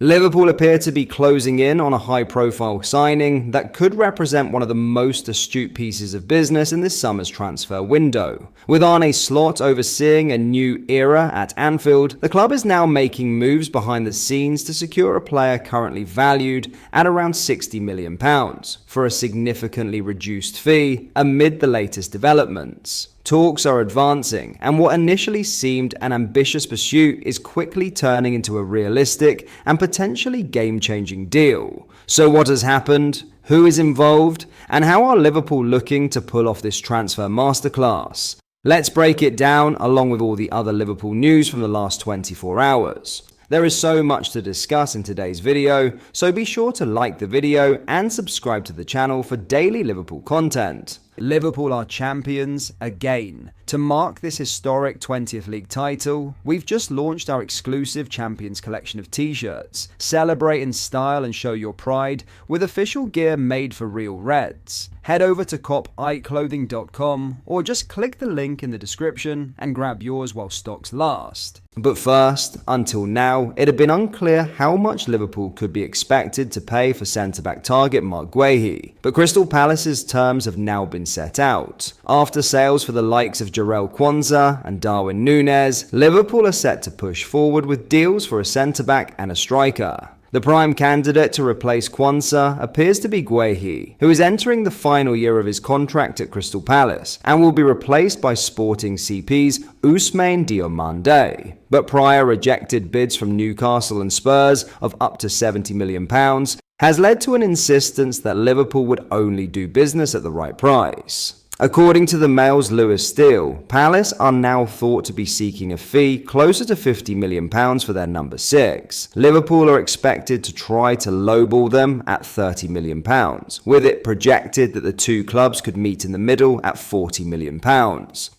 Liverpool appear to be closing in on a high-profile signing that could represent one of the most astute pieces of business in this summer's transfer window. With Arne Slot overseeing a new era at Anfield, the club is now making moves behind the scenes to secure a player currently valued at around £60 million for a significantly reduced fee amid the latest developments. Talks are advancing, and what initially seemed an ambitious pursuit is quickly turning into a realistic and potentially game-changing deal. So what has happened? Who is involved? And how are Liverpool looking to pull off this transfer masterclass? Let's break it down along with all the other Liverpool news from the last 24 hours. There is so much to discuss in today's video, so be sure to like the video and subscribe to the channel for daily Liverpool content. Liverpool are champions again. To mark this historic 20th League title, we've just launched our exclusive Champions collection of t-shirts. Celebrate in style and show your pride with official gear made for real Reds. Head over to copiclothing.com or just click the link in the description and grab yours while stocks last. But first, until now, it had been unclear how much Liverpool could be expected to pay for centre-back target Marc Guehi, but Crystal Palace's terms have now been set out. After sales for the likes of Jurgen and Darwin Nunez, Liverpool are set to push forward with deals for a centre-back and a striker. The prime candidate to replace Quansah appears to be Guehi, who is entering the final year of his contract at Crystal Palace and will be replaced by Sporting CP's Ousmane Diomande. But prior rejected bids from Newcastle and Spurs of up to £70 million has led to an insistence that Liverpool would only do business at the right price. According to the Mail's Lewis Steele, Palace are now thought to be seeking a fee closer to £50 million for their number 6. Liverpool are expected to try to lowball them at £30 million, with it projected that the two clubs could meet in the middle at £40 million.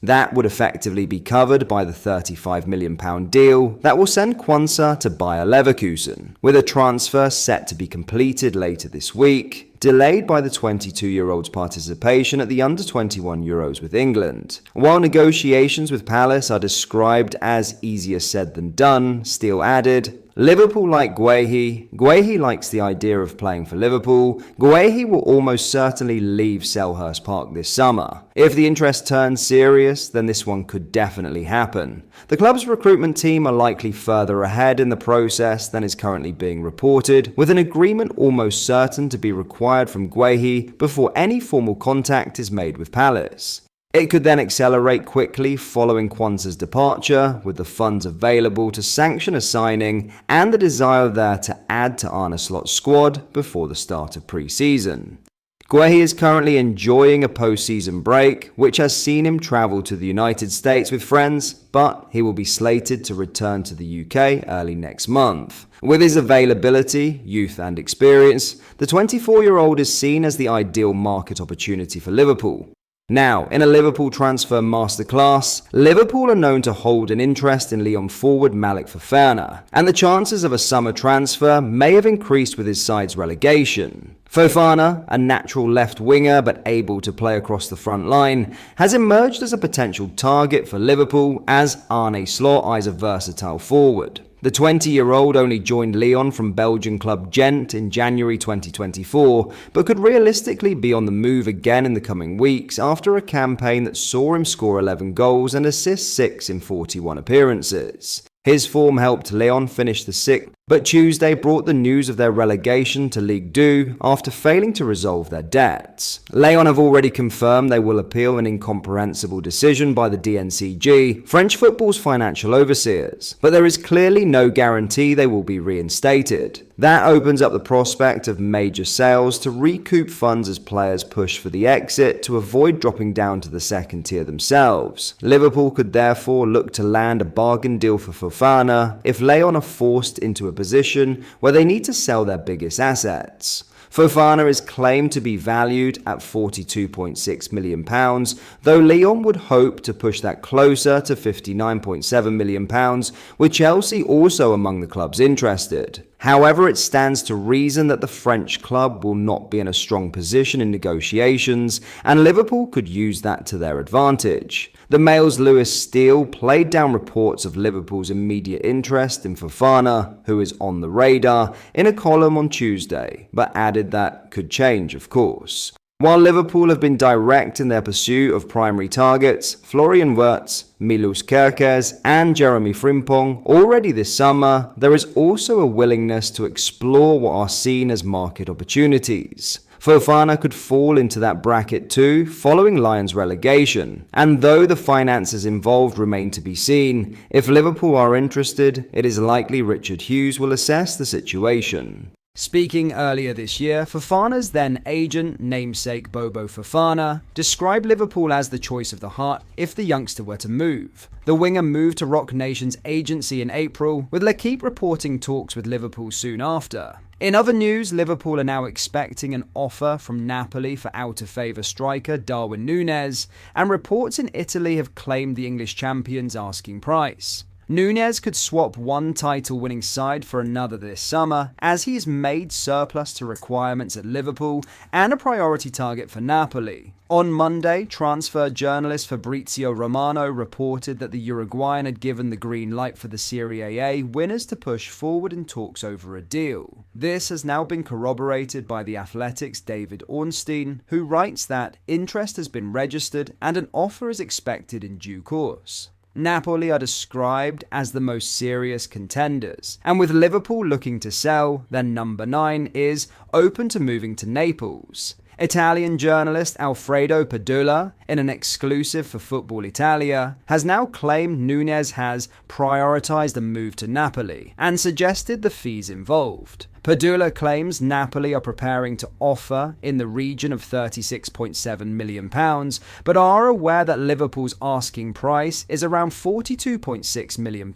That would effectively be covered by the £35 million deal that will send Quansah to Bayer Leverkusen, with a transfer set to be completed later this week, delayed by the 22-year-old's participation at the under-21 Euros with England. While negotiations with Palace are described as easier said than done, Steele added, Liverpool like Guehi. Guehi likes the idea of playing for Liverpool. Guehi will almost certainly leave Selhurst Park this summer. If the interest turns serious, then this one could definitely happen. The club's recruitment team are likely further ahead in the process than is currently being reported, with an agreement almost certain to be required from Guehi before any formal contact is made with Palace. It could then accelerate quickly following Quansah's departure, with the funds available to sanction a signing and the desire there to add to Arne Slot's squad before the start of pre-season. Guehi is currently enjoying a post-season break, which has seen him travel to the United States with friends, but he will be slated to return to the UK early next month. With his availability, youth and experience, the 24-year-old is seen as the ideal market opportunity for Liverpool. Now, in a Liverpool transfer masterclass, Liverpool are known to hold an interest in Lyon forward Malik Fofana, and the chances of a summer transfer may have increased with his side's relegation. Fofana, a natural left winger but able to play across the front line, has emerged as a potential target for Liverpool as Arne Slot eyes a versatile forward. The 20-year-old only joined Lyon from Belgian club Gent in January 2024, but could realistically be on the move again in the coming weeks after a campaign that saw him score 11 goals and assist 6 in 41 appearances. His form helped Lyon finish the 6th, but Tuesday brought the news of their relegation to Ligue 2 after failing to resolve their debts. Lyon have already confirmed they will appeal an incomprehensible decision by the DNCG, French football's financial overseers, but there is clearly no guarantee they will be reinstated. That opens up the prospect of major sales to recoup funds as players push for the exit to avoid dropping down to the second tier themselves. Liverpool could therefore look to land a bargain deal for Fofana if Lyon are forced into a position where they need to sell their biggest assets. Fofana is claimed to be valued at £42.6 million, though Lyon would hope to push that closer to £59.7 million, with Chelsea also among the clubs interested. However, it stands to reason that the French club will not be in a strong position in negotiations, and Liverpool could use that to their advantage. The Mail's Lewis Steele played down reports of Liverpool's immediate interest in Fofana, who is on the radar, in a column on Tuesday, but added that could change, of course. While Liverpool have been direct in their pursuit of primary targets, Florian Wirtz, Milos Kerkez and Jeremy Frimpong already this summer, there is also a willingness to explore what are seen as market opportunities. Fofana could fall into that bracket too, following Lyon's relegation. And though the finances involved remain to be seen, if Liverpool are interested, it is likely Richard Hughes will assess the situation. Speaking earlier this year, Fofana's then agent, namesake Bobo Fofana, described Liverpool as the choice of the heart if the youngster were to move. The winger moved to Rock Nation's agency in April, with L'Équipe reporting talks with Liverpool soon after. In other news, Liverpool are now expecting an offer from Napoli for out-of-favour striker Darwin Nunez, and reports in Italy have claimed the English champion's asking price. Nunez could swap one title-winning side for another this summer, as he has made surplus to requirements at Liverpool and a priority target for Napoli. On Monday, transfer journalist Fabrizio Romano reported that the Uruguayan had given the green light for the Serie A winners to push forward in talks over a deal. This has now been corroborated by The Athletic's David Ornstein, who writes that interest has been registered and an offer is expected in due course. Napoli are described as the most serious contenders, and with Liverpool looking to sell, then number 9 is open to moving to Naples. Italian journalist Alfredo Padula, in an exclusive for Football Italia, has now claimed Nunez has prioritised a move to Napoli and suggested the fees involved. Padula claims Napoli are preparing to offer in the region of £36.7 million, but are aware that Liverpool's asking price is around £42.6 million.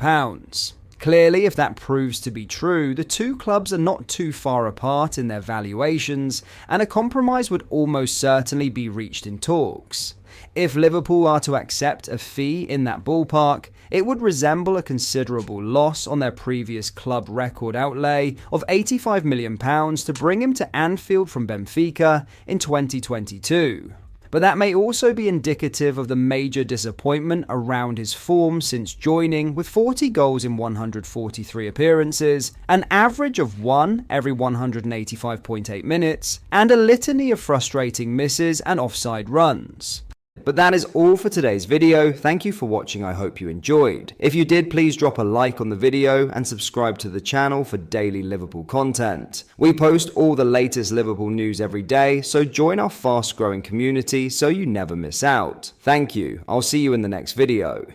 Clearly, if that proves to be true, the two clubs are not too far apart in their valuations, and a compromise would almost certainly be reached in talks. If Liverpool are to accept a fee in that ballpark, it would resemble a considerable loss on their previous club record outlay of £85 million to bring him to Anfield from Benfica in 2022. But that may also be indicative of the major disappointment around his form since joining, with 40 goals in 143 appearances, an average of 1 every 185.8 minutes, and a litany of frustrating misses and offside runs. But that is all for today's video. Thank you for watching. I hope you enjoyed. If you did, please drop a like on the video and subscribe to the channel for daily Liverpool content. We post all the latest Liverpool news every day, so join our fast growing community so you never miss out. Thank you. I'll see you in the next video.